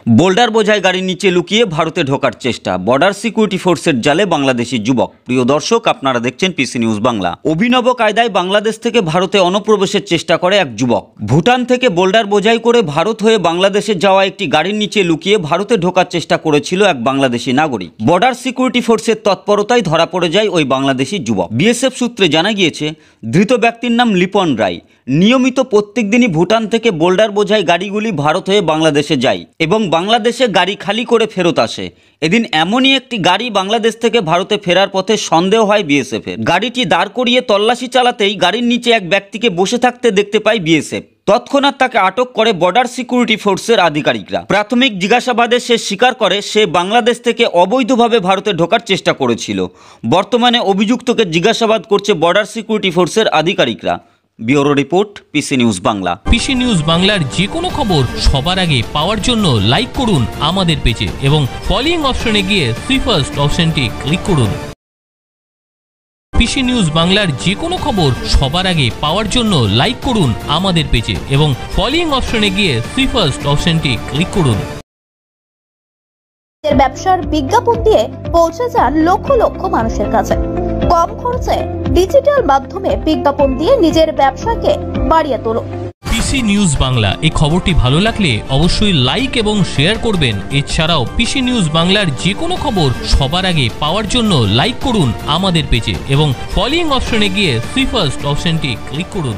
Boulder বোঝাই গাড়ির নিচে লুকিয়ে ভারতে ঢোকার চেষ্টা, বর্ডার সিকিউরিটি ফোর্সের জালে বাংলাদেশি যুবক। প্রিয় দর্শক, আপনারা দেখছেন পিসি নিউজ বাংলা। অভিনব কায়দায় বাংলাদেশ থেকে ভারতে অনুপ্রবেশের চেষ্টা করে এক যুবক। ভুটান থেকে বোল্ডার বোঝাই করে ভারত হয়ে বাংলাদেশে যাওয়া একটি গাড়ির নিচে লুকিয়ে ভারতে ঢোকার চেষ্টা করেছিল এক বাংলাদেশি নাগরিক। বর্ডার সিকিউরিটি ফোর্সের তৎপরতায় ধরা পড়ে যায় ওই বাংলাদেশি যুবক। বিএসএফ সূত্রে জানা গিয়েছে, ধৃত ব্যক্তির নাম লিপন রায়। নিয়মিত প্রত্যেক দিনই ভুটান থেকে বোল্ডার বোঝাই গাড়িগুলি ভারত হয়ে বাংলাদেশে যায় এবং বাংলাদেশে গাড়ি খালি করে ফেরত আসে। এদিন এমনই একটি গাড়ি বাংলাদেশ থেকে ভারতে ফেরার পথে সন্দেহ হয় বিএসএফের। গাড়িটি দাঁড় করিয়ে তল্লাশি চালাতেই গাড়ির নিচে এক ব্যক্তিকে বসে থাকতে দেখতে পায় বিএসএফ। তৎক্ষণাৎ তাকে আটক করে বর্ডার সিকিউরিটি ফোর্সের আধিকারিকরা। প্রাথমিক জিজ্ঞাসাবাদে সে স্বীকার করে সে বাংলাদেশ থেকে অবৈধভাবে ভারতে ঢোকার চেষ্টা করেছিল। বর্তমানে অভিযুক্তকে জিজ্ঞাসাবাদ করছে বর্ডার সিকিউরিটি ফোর্সের আধিকারিকরা। Bureau report, PC news Bangla. PC news বাংলার যে কোনো খবর সবার আগে পাওয়ার জন্য লাইক করুন আমাদের পেজে এবং ফলোইং অপশনে গিয়ে সি ফার্স্ট অপশনটি ক্লিক করুন। পিসি নিউজ বাংলার যে কোনো খবর সবার আগে পাওয়ার জন্য লাইক করুন আমাদের পেজে এবং ফলোইং অপশনে গিয়ে সি ফার্স্ট অপশনটি ক্লিক করুন। ব্যবসার বিজ্ঞাপন দিয়ে পৌঁছে যান লক্ষ লক্ষ মানুষের কাছে। কম খরচে ডিজিটাল মাধ্যমে বিজ্ঞাপন দিয়ে নিজের ব্যবসাকে বাড়িয়ে তোলুন। পিসি নিউজ বাংলা এই খবরটি ভালো লাগলে অবশ্যই লাইক এবং শেয়ার করবেন। এছাড়াও পিসি নিউজ বাংলার যে কোনো খবর সবার আগে পাওয়ার জন্য লাইক করুন আমাদের পেজে এবং ফলোইং অপশনে গিয়ে সি ফার্স্ট অপশনটি ক্লিক করুন।